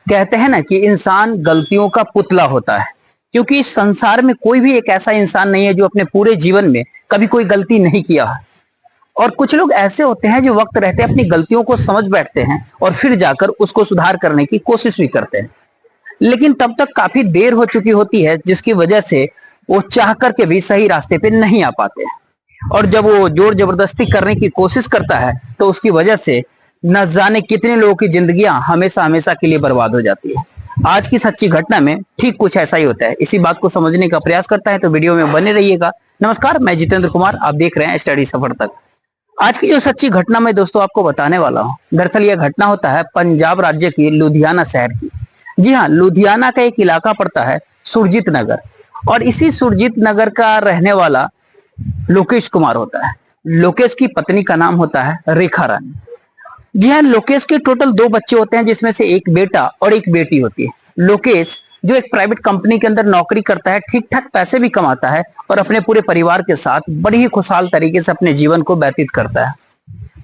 कहते हैं ना कि इंसान गलतियों का पुतला होता है, क्योंकि इस संसार में कोई भी एक ऐसा इंसान नहीं है जो अपने पूरे जीवन में कभी कोई गलती नहीं किया है। और कुछ लोग ऐसे होते हैं जो वक्त रहते अपनी गलतियों को समझ बैठते हैं और फिर जाकर उसको सुधार करने की कोशिश भी करते हैं, लेकिन तब तक काफी देर हो चुकी होती है, जिसकी वजह से वो चाह करके भी सही रास्ते पे नहीं आ पाते। और जब वो जोर जबरदस्ती करने की कोशिश करता है तो उसकी वजह से न जाने कितने लोगों की जिंदगियां हमेशा हमेशा के लिए बर्बाद हो जाती है। आज की सच्ची घटना में ठीक कुछ ऐसा ही होता है। इसी बात को समझने का प्रयास करता है तो वीडियो में बने रहिएगा। नमस्कार, मैं जितेंद्र कुमार, आप देख रहे हैं स्टडी सफर तक। आज की जो सच्ची घटना मैं दोस्तों आपको बताने वाला हूँ, दरअसल यह घटना होता है पंजाब राज्य की लुधियाना शहर की। जी हाँ, लुधियाना का एक इलाका पड़ता है सुरजीत नगर, और इसी सुरजीत नगर का रहने वाला लोकेश कुमार होता है। लोकेश की पत्नी का नाम होता है रेखा रानी। जी हाँ, लोकेश के टोटल 2 बच्चे होते हैं, जिसमें से एक बेटा और एक बेटी होती है। लोकेश जो एक प्राइवेट कंपनी के अंदर नौकरी करता है, ठीक ठाक पैसे भी कमाता है और अपने पूरे परिवार के साथ बड़ी ही खुशहाल तरीके से अपने जीवन को व्यतीत करता है।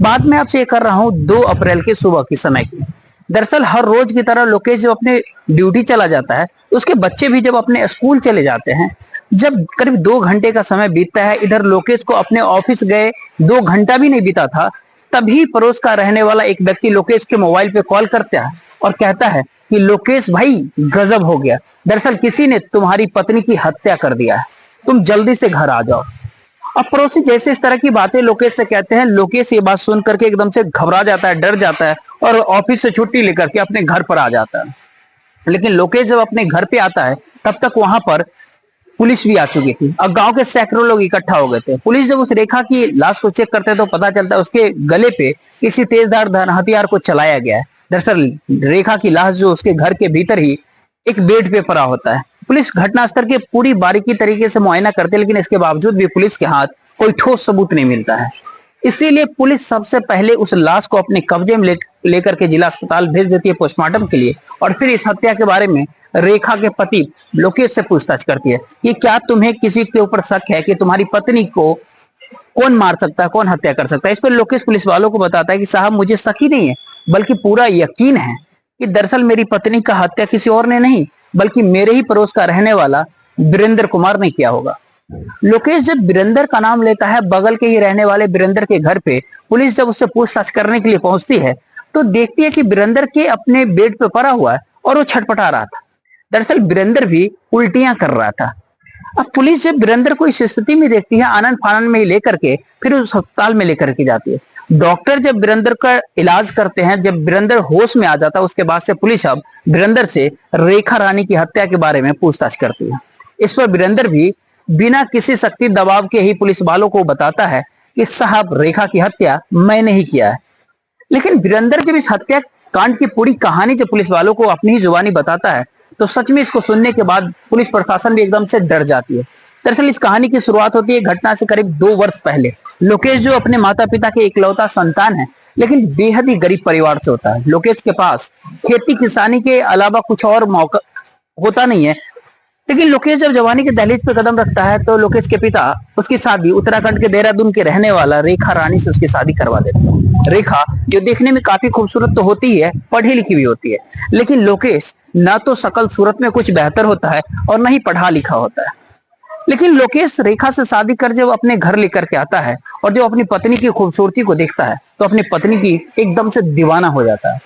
बात मैं आपसे ये कर रहा हूँ 2 अप्रैल के सुबह की समय की। दरअसल हर रोज की तरह लोकेश जब अपने ड्यूटी चला जाता है, उसके बच्चे भी जब अपने स्कूल चले जाते हैं, जब करीब 2 घंटे का समय बीतता है, इधर लोकेश को अपने ऑफिस गए 2 घंटा भी नहीं बीता था, तभी पड़ोस का रहने वाला एक व्यक्ति लोकेश के मोबाइल पे कॉल करता है और कहता है कि लोकेश भाई, गजब हो गया, दरअसल किसी ने तुम्हारी पत्नी की हत्या कर दिया है, तुम जल्दी से घर आ जाओ। अब पड़ोसी जैसे इस तरह की बातें लोकेश से कहते हैं, लोकेश ये बात सुन करके एकदम से घबरा जाता है, डर जाता है और ऑफिस से छुट्टी लेकर के अपने घर पर आ जाता है। लेकिन लोकेश जब अपने घर पे आता है, तब तक वहां पर पुलिस भी आ चुकी थी और गांव के सैकड़ों लोग इकट्ठा हो गए थे। पुलिस जब उस रेखा की लाश को चेक करते हैं तो पता चलता है उसके गले पे किसी तेजधार हथियार को चलाया गया है। दरअसल रेखा की लाश जो उसके घर के भीतर ही एक बेड पे पड़ा होता है। पुलिस घटनास्थल के पूरी बारीकी तरीके से मुआयना करते हैं, लेकिन इसके बावजूद भी पुलिस के हाथ कोई ठोस सबूत नहीं मिलता है। इसीलिए पुलिस सबसे पहले उस लाश को अपने कब्जे में लेकर के जिला अस्पताल भेज देती है पोस्टमार्टम के लिए, और फिर इस हत्या के बारे में रेखा के पति लोकेश से पूछताछ करती है कि क्या तुम्हें किसी के ऊपर शक है कि तुम्हारी पत्नी को कौन मार सकता है, कौन हत्या कर सकता है। इस पर लोकेश पुलिस वालों को बताता है कि साहब, मुझे शक ही नहीं है, बल्कि पूरा यकीन है कि दरअसल मेरी पत्नी का हत्या किसी और ने नहीं, बल्कि मेरे ही पड़ोस का रहने वाला वीरेंद्र कुमार ने किया होगा। लोकेश जब वीरेंद्र का नाम लेता है, बगल के ही रहने वाले वीरेंद्र के घर पे पुलिस जब उससे पूछताछ करने के लिए पहुंचती है तो देखती है कि वीरेंद्र के अपने बेड पे पड़ा हुआ है और वो छटपटा रहा था। दरअसल वीरेंद्र भी उल्टियां कर रहा था। अब पुलिस जब वीरेंद्र को इस स्थिति में देखती है, आनंद फानन में लेकर के फिर उस अस्पताल में लेकर के जाती है। डॉक्टर जब वीरेंद्र का इलाज करते हैं, जब वीरेंद्र होश में आ जाता है, उसके बाद से पुलिस अब वीरेंद्र से रेखा रानी की हत्या के बारे में पूछताछ करती है। इस पर वीरेंद्र भी बिना किसी शक्ति दबाव के ही पुलिस वालों को बताता है कि साहब, रेखा की हत्या मैंने ही किया है। लेकिन वीरेंद्र जब इस हत्या कांड की पूरी कहानी जब पुलिस वालों को अपनी ही जुबानी बताता है तो सच में इसको सुनने के बाद पुलिस प्रशासन भी एकदम से डर जाती है। दरअसल इस कहानी की शुरुआत होती है घटना से करीब 2 वर्ष पहले। लोकेश जो अपने माता पिता के इकलौता संतान है, लेकिन बेहद ही गरीब परिवार से होता है। लोकेश के पास खेती किसानी के अलावा कुछ और मौका होता नहीं है। लेकिन लोकेश जब जवानी के दहलीज पे कदम रखता है तो लोकेश के पिता उसकी शादी उत्तराखंड के देहरादून के रहने वाला रेखा रानी से उसकी शादी करवा देते हैं। रेखा जो देखने में काफी खूबसूरत तो होती है, पढ़ी लिखी भी होती है, लेकिन लोकेश न तो शकल सूरत में कुछ बेहतर होता है और न ही पढ़ा लिखा होता है। लेकिन लोकेश रेखा से शादी कर जब अपने घर लेकर के आता है और जब अपनी पत्नी की खूबसूरती को देखता है तो अपनी पत्नी की एकदम से दीवाना हो जाता है।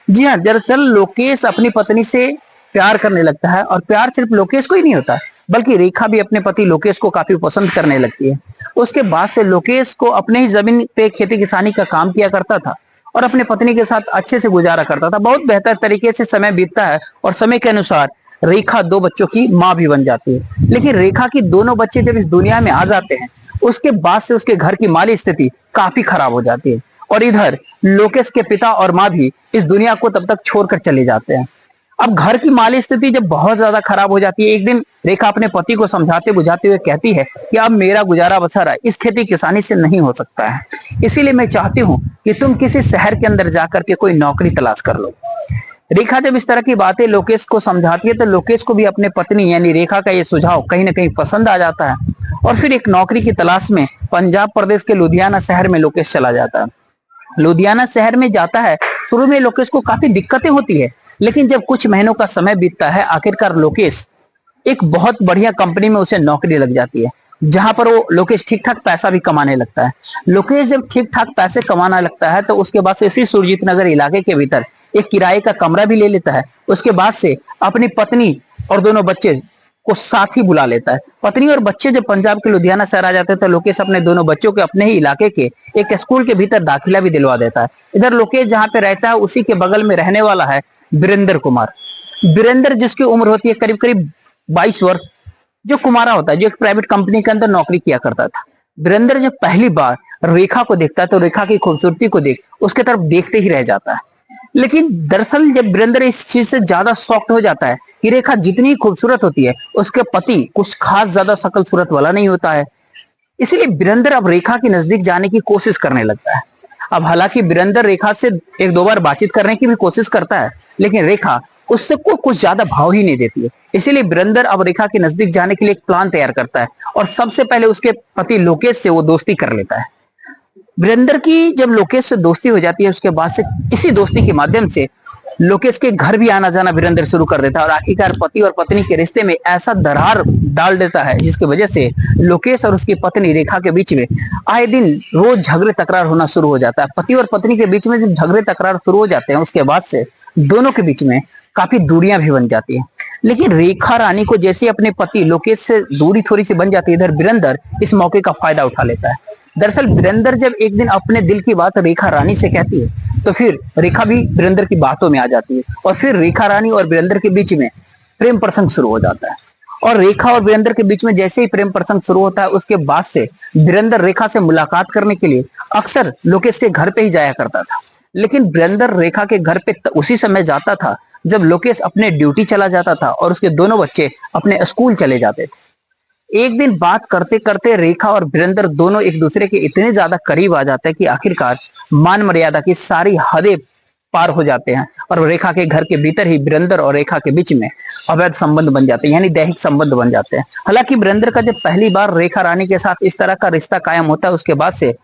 जी हाँ, दरअसल लोकेश अपनी पत्नी से प्यार करने लगता है, और प्यार सिर्फ लोकेश को ही नहीं होता, बल्कि रेखा भी अपने पति लोकेश को काफी पसंद करने लगती है। उसके बाद से लोकेश को अपने ही जमीन पे खेती किसानी का काम किया करता था और अपने पत्नी के साथ अच्छे से गुजारा करता था। बहुत बेहतर तरीके से समय बीतता है और समय के अनुसार रेखा 2 बच्चों की माँ भी बन जाती है। लेकिन रेखा की दोनों बच्चे जब इस दुनिया में आ जाते हैं, उसके बाद से उसके घर की माली स्थिति काफी खराब हो जाती है, और इधर लोकेश के पिता और माँ भी इस दुनिया को तब तक छोड़कर चले जाते हैं। अब घर की माली स्थिति जब बहुत ज्यादा खराब हो जाती है, एक दिन रेखा अपने पति को समझाते बुझाते हुए कहती है कि अब मेरा गुजारा बसरा इस खेती किसानी से नहीं हो सकता है, इसीलिए मैं चाहती हूँ कि तुम किसी शहर के अंदर जाकर के कोई नौकरी तलाश कर लो। रेखा जब इस तरह की बातें लोकेश को समझाती है तो लोकेश को भी अपने पत्नी यानी रेखा का ये सुझाव कहीं ना कहीं पसंद आ जाता है, और फिर एक नौकरी की तलाश में पंजाब प्रदेश के लुधियाना शहर में लोकेश चला जाता है। लुधियाना शहर में जाता है, शुरू में लोकेश को काफी दिक्कतें होती है, लेकिन जब कुछ महीनों का समय बीतता है, आखिरकार लोकेश एक बहुत बढ़िया कंपनी में उसे नौकरी लग जाती है, जहां पर वो लोकेश ठीक ठाक पैसा भी कमाने लगता है। लोकेश जब ठीक ठाक पैसे कमाना लगता है तो उसके बाद से इसी सुरजीत नगर इलाके के भीतर एक किराए का कमरा भी ले लेता है। उसके बाद से अपनी पत्नी और दोनों बच्चे को साथ ही बुला लेता है। पत्नी और बच्चे जब पंजाब के लुधियाना शहर आ जाते हैं तो लोकेश अपने दोनों बच्चों के अपने ही इलाके के एक स्कूल के भीतर दाखिला भी दिलवा देता है। इधर लोकेश जहाँ पे रहता है उसी के बगल में रहने वाला है वीरेंद्र कुमार। वीरेंद्र जिसकी उम्र होती है करीब करीब 22 वर्ष, जो कुमारा होता है, जो एक प्राइवेट कंपनी के अंदर नौकरी किया करता था। वीरेंद्र जब पहली बार रेखा को देखता है तो रेखा की खूबसूरती को देख उसके तरफ देखते ही रह जाता है। लेकिन दरअसल जब वीरेंद्र इस चीज से ज्यादा शॉक्ड हो जाता है कि रेखा जितनी खूबसूरत होती है उसके पति कुछ खास ज्यादा शकल सूरत वाला नहीं होता है। इसलिए वीरेंद्र अब रेखा के नजदीक जाने की कोशिश करने लगता है। अब हालांकि वीरेंद्र रेखा से एक दो बार बातचीत करने की भी कोशिश करता है, लेकिन रेखा उससे को कुछ ज्यादा भाव ही नहीं देती है। इसीलिए वीरेंद्र अब रेखा के नजदीक जाने के लिए एक प्लान तैयार करता है और सबसे पहले उसके पति लोकेश से वो दोस्ती कर लेता है। वीरेंद्र की जब लोकेश से दोस्ती हो जाती है उसके बाद से इसी दोस्ती के माध्यम से लोकेश के घर भी आना जाना वीरेंद्र शुरू कर देता है और आखिरकार पति और पत्नी के रिश्ते में ऐसा दरार डाल देता है जिसकी वजह से लोकेश और उसकी पत्नी रेखा के बीच में आए दिन रोज झगड़े तकरार होना शुरू हो जाता है। पति और पत्नी के बीच में जब झगड़े तकरार शुरू हो जाते हैं उसके बाद से दोनों के बीच में काफी दूरियां भी बन जाती हैं। लेकिन रेखा रानी को जैसे अपने पति लोकेश से दूरी थोड़ी सी बन जाती है, इधर वीरेंद्र इस मौके का फायदा उठा लेता है। दरअसल वीरेंद्र जब एक दिन अपने दिल की बात रेखा रानी से कहती है तो फिर रेखा भी वीरेंद्र की बातों में आ जाती है और फिर रेखा रानी और वीरेंद्र के बीच में प्रेम प्रसंग शुरू हो जाता है। और रेखा और वीरेंद्र के बीच में जैसे ही प्रेम प्रसंग शुरू होता है उसके बाद से वीरेंद्र रेखा से मुलाकात करने के लिए अक्सर लोकेश के घर पे ही जाया करता था। लेकिन वीरेंद्र रेखा के घर पे उसी समय जाता था जब लोकेश अपने ड्यूटी चला जाता था और उसके दोनों बच्चे अपने स्कूल चले जाते थे। एक दिन बात करते करते रेखा और वीरेंद्र दोनों एक दूसरे के इतने ज्यादा करीब आ जाते हैं कि आखिरकार मान मर्यादा की सारी हदें पार हो जाते हैं और रेखा के घर के भीतर ही वीरेंद्र और रेखा के बीच में अवैध संबंध बन जाते हैं, यानी दैहिक संबंध बन जाते हैं। हालांकि वीरेंद्र का जब पहली बार रेखा रानी के साथ इस तरह का रिश्ता कायम होता है उसके बाद से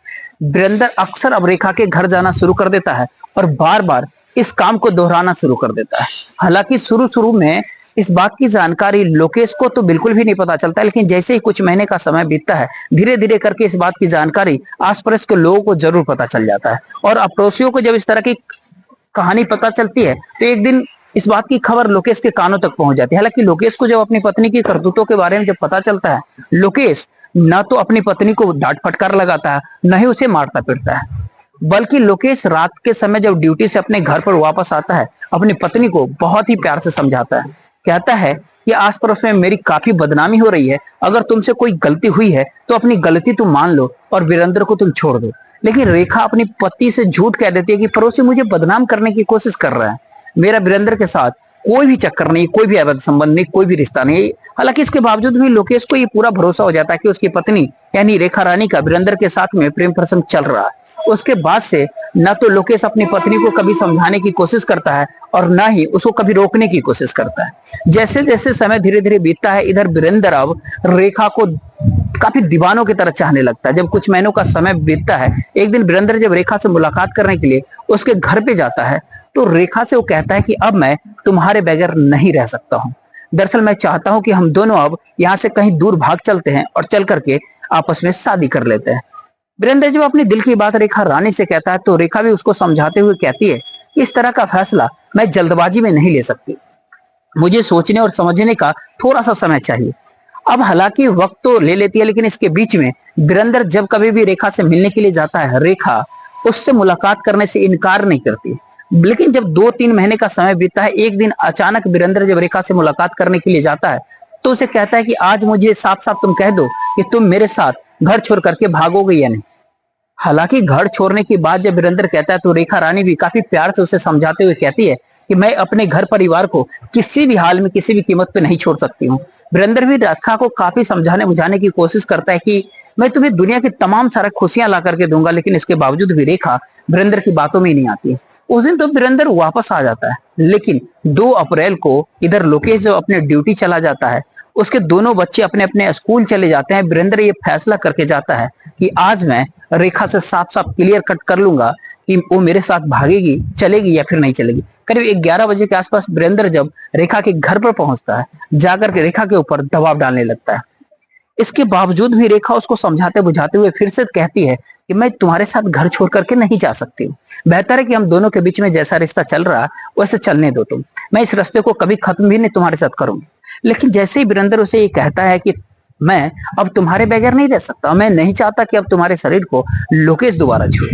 वीरेंद्र अक्सर अब रेखा के घर जाना शुरू कर देता है और बार बार इस काम को दोहराना शुरू कर देता है। हालांकि शुरू शुरू में इस बात की जानकारी लोकेश को तो बिल्कुल भी नहीं पता चलता, लेकिन जैसे ही कुछ महीने का समय बीतता है धीरे धीरे करके इस बात की जानकारी आस पड़ोस के लोगों को जरूर पता चल जाता है। और पड़ोसियों को जब इस तरह की कहानी पता चलती है तो एक दिन इस बात की खबर लोकेश के कानों तक पहुंच जाती है। हालांकि लोकेश को जब अपनी पत्नी की करतूतों के बारे में जब पता चलता है, लोकेश न तो अपनी पत्नी को डांट फटकार लगाता है न ही उसे मारता पीटता है, बल्कि लोकेश रात के समय जब ड्यूटी से अपने घर पर वापस आता है अपनी पत्नी को बहुत ही प्यार से समझाता है। कहता है कि आस पड़ोस में मेरी काफी बदनामी हो रही है, अगर तुमसे कोई गलती हुई है तो अपनी गलती तुम मान लो और वीरेंद्र को तुम छोड़ दो। लेकिन रेखा अपनी पति से झूठ कह देती है कि पड़ोसी मुझे बदनाम करने की कोशिश कर रहा है, मेरा वीरेंद्र के साथ कोई भी चक्कर नहीं, कोई भी अवैध संबंध नहीं, कोई भी रिश्ता नहीं। हालांकि इसके बावजूद भी लोकेश को ये पूरा भरोसा हो जाता है कि उसकी पत्नी यानी रेखा रानी का वीरेंद्र के साथ में प्रेम प्रसंग चल रहा है। उसके बाद से न तो लोकेश अपनी पत्नी को कभी समझाने की कोशिश करता है और न ही उसको कभी रोकने की कोशिश करता है। जैसे जैसे समय धीरे धीरे बीतता है इधर वीरेंद्र अब रेखा को काफी दीवानों की तरह चाहने लगता है। जब कुछ महीनों का समय बीतता है एक दिन वीरेंद्र जब रेखा से मुलाकात करने के लिए उसके घर पे जाता है तो रेखा से वो कहता है कि अब मैं तुम्हारे बगैर नहीं रह सकता हूँ। दरअसल मैं चाहता हूँ कि हम दोनों अब यहाँ से कहीं दूर भाग चलते हैं और चल करके आपस में शादी कर लेते हैं। वीरेंद्र जब अपनी दिल की बात रेखा रानी से कहता है तो रेखा भी उसको समझाते हुए कहती है इस तरह का फैसला मैं जल्दबाजी में नहीं ले सकती, मुझे सोचने और समझने का थोड़ा सा समय चाहिए। अब हालांकि वक्त तो ले लेती है लेकिन इसके बीच में वीरेंद्र जब कभी भी रेखा से मिलने के लिए जाता है रेखा उससे मुलाकात करने से इनकार नहीं करती। लेकिन जब 2-3 महीने का समय बीतता है एक दिन अचानक वीरेंद्र जब रेखा से मुलाकात करने के लिए जाता है तो उसे कहता है कि आज मुझे साफ साफ तुम कह दो कि तुम मेरे साथ घर छोड़ करके भागोगे या नहीं। हालांकि घर छोड़ने की बात जब वीरेंद्र कहता है तो रेखा रानी भी काफी प्यार से उसे समझाते हुए कहती है कि मैं अपने घर परिवार को किसी भी हाल में किसी भी कीमत पे नहीं छोड़ सकती हूँ। वीरेंद्र भी रेखा को काफी समझाने बुझाने की कोशिश करता है कि मैं तुम्हें दुनिया की तमाम सारा खुशियां ला करके दूंगा, लेकिन इसके बावजूद भी रेखा वीरेंद्र की बातों में ही नहीं आती है। उस दिन तो वीरेंद्र वापस आ जाता है, लेकिन 2 अप्रैल को इधर लोकेश जो अपने ड्यूटी चला जाता है उसके दोनों बच्चे अपने अपने स्कूल चले जाते हैं। वीरेंद्र ये फैसला करके जाता है कि आज मैं रेखा से साफ साफ क्लियर कट कर लूंगा कि वो मेरे साथ भागेगी, चलेगी या फिर नहीं चलेगी। करीब 11 बजे के आसपास वीरेंद्र जब रेखा के घर पर पहुंचता है, जाकर के रेखा के ऊपर दबाव डालने लगता है। इसके बावजूद भी रेखा उसको समझाते बुझाते हुए फिर से कहती है कि मैं तुम्हारे साथ घर छोड़ करके नहीं जा सकती हूँ। बेहतर है कि हम दोनों के बीच में जैसा रिश्ता चल रहा है वैसे चलने दो तुम। मैं इस रिश्ते को कभी खत्म भी नहीं तुम्हारे साथ करूंगी। लेकिन जैसे ही वीरेंद्र उसे ये कहता है कि मैं अब तुम्हारे बगैर नहीं रह सकता, मैं नहीं चाहता कि अब तुम्हारे शरीर को लोकेश दोबारा छुए।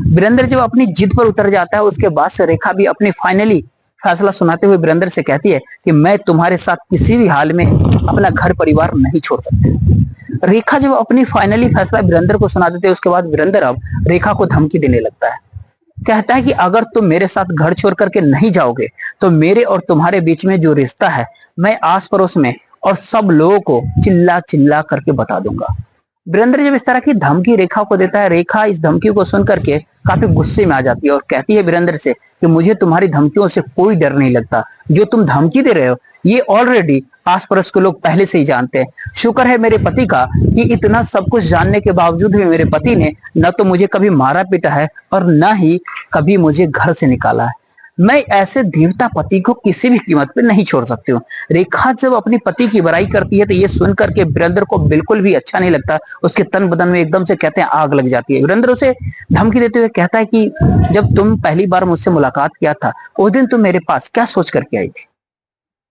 वीरेंद्र जब अपनी जिद पर उतर जाता है, उसके बाद से रेखा भी अपनी फाइनली फैसला सुनाते हुए वीरेंद्र से कहती है कि मैं तुम्हारे साथ किसी भी हाल में अपना घर परिवार नहीं छोड़ सकती। रेखा जब अपनी फाइनली फैसला वीरेंद्र को सुना देते हैं, उसके बाद वीरेंद्र अब रेखा को धमकी देने लगता है। कहता है कि अगर तुम मेरे साथ घर छोड़ करके नहीं जाओगे तो मेरे और तुम्हारे बीच में जो रिश्ता है मैं आस पड़ोस में और सब लोगों को चिल्ला चिल्ला करके बता दूंगा। वीरेंद्र जब इस तरह की धमकी रेखा को देता है, रेखा इस धमकी को सुन करके काफी गुस्से में आ जाती है और कहती है वीरेंद्र से कि मुझे तुम्हारी धमकियों से कोई डर नहीं लगता। जो तुम धमकी दे रहे हो ये ऑलरेडी आस पड़ोस के लोग पहले से ही जानते हैं। शुक्र है मेरे पति का कि इतना सब कुछ जानने के बावजूद भी मेरे पति ने न तो मुझे कभी मारा पीटा है और न ही कभी मुझे घर से निकाला है। मैं ऐसे देवता पति को किसी भी कीमत पे नहीं छोड़ सकती हूँ। रेखा जब अपनी पति की बुराई करती है तो ये सुन करके वीरेंद्र को बिल्कुल भी अच्छा नहीं लगता। उसके तन बदन में एकदम से कहते हैं आग लग जाती है। वीरेंद्र उसे धमकी देते हुए कहता है कि जब तुम पहली बार मुझसे मुलाकात किया था उस दिन तुम मेरे पास क्या सोच करके आई थी।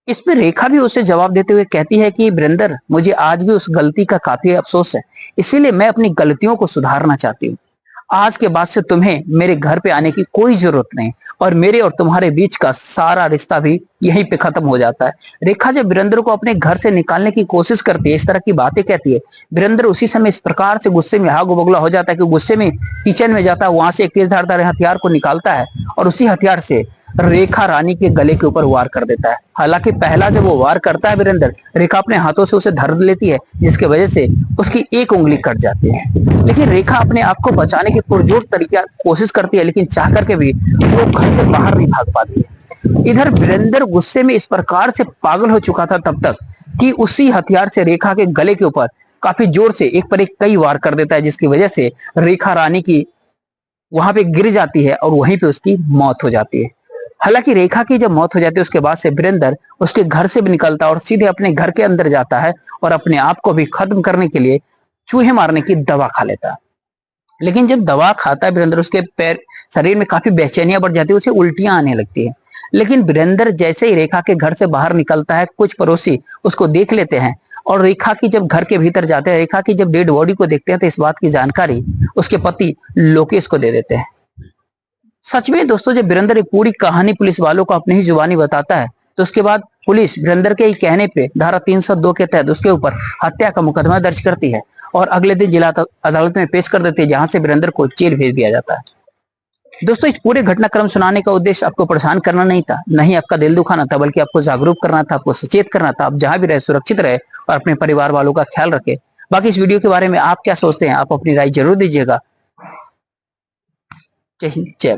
इस पे रेखा भी उसे जवाब देते हुए कहती है कि वीरेंद्र मुझे आज भी उस गलती का काफी अफसोस है, इसीलिए मैं अपनी गलतियों को सुधारना चाहती हूँ। आज के बाद से तुम्हें मेरे घर पे आने की कोई जरूरत नहीं और मेरे और तुम्हारे बीच का सारा रिश्ता भी यहीं पे खत्म हो जाता है। रेखा जब वीरेंद्र को अपने घर से निकालने की कोशिश करती है, इस तरह की बातें कहती है, वीरेंद्र उसी समय इस प्रकार से गुस्से में आग बबूला हो जाता है कि गुस्से में किचन में जाता है, वहां से एक तेज धारदार हथियार को निकालता है और उसी हथियार से रेखा रानी के गले के ऊपर वार कर देता है। हालांकि पहला जब वो वार करता है वीरेंद्र, रेखा अपने हाथों से उसे धर लेती है जिसकी वजह से उसकी एक उंगली कट जाती है। लेकिन रेखा अपने आप को बचाने की पुरजोर तरीका कोशिश करती है, लेकिन चाह करके भी वो घर से बाहर नहीं भाग पाती है। इधर वीरेंद्र गुस्से में इस प्रकार से पागल हो चुका था तब तक कि उसी हथियार से रेखा के गले के ऊपर काफी जोर से एक पर एक कई वार कर देता है, जिसकी वजह से रेखा रानी की वहां पे गिर जाती है और वहीं पे उसकी मौत हो जाती है। हालांकि रेखा की जब मौत हो जाती है उसके बाद से वीरेंद्र उसके घर से भी निकलता है और सीधे अपने घर के अंदर जाता है और अपने आप को भी खत्म करने के लिए चूहे मारने की दवा खा लेता है। लेकिन जब दवा खाता है वीरेंद्र, उसके पैर शरीर में काफी बेचैनियां बढ़ जाती है, उसे उल्टियां आने लगती है। लेकिन वीरेंद्र जैसे ही रेखा के घर से बाहर निकलता है, कुछ पड़ोसी उसको देख लेते हैं और रेखा की जब घर के भीतर जाते हैं, रेखा की जब डेड बॉडी को देखते हैं तो इस बात की जानकारी उसके पति लोकेश को दे देते हैं। सच में दोस्तों जब वीरेंद्र पूरी कहानी पुलिस वालों को अपनी ही जुबानी बताता है तो उसके बाद पुलिस वीरेंद्र के ही कहने पे धारा 302 के तहत उसके ऊपर हत्या का मुकदमा दर्ज करती है और अगले दिन जिला अदालत में पेश कर देती है, जहां से वीरेंद्र को जेल भेज दिया जाता है। दोस्तों इस पूरे घटनाक्रम सुनाने का उद्देश्य आपको परेशान करना नहीं था, नहीं आपका दिल दुखाना था, बल्कि आपको जागरूक करना था, आपको सचेत करना था। आप जहां भी रहे सुरक्षित रहे और अपने परिवार वालों का ख्याल रखें। बाकी इस वीडियो के बारे में आप क्या सोचते हैं, आप अपनी राय जरूर दीजिएगा। जय हिंद, जय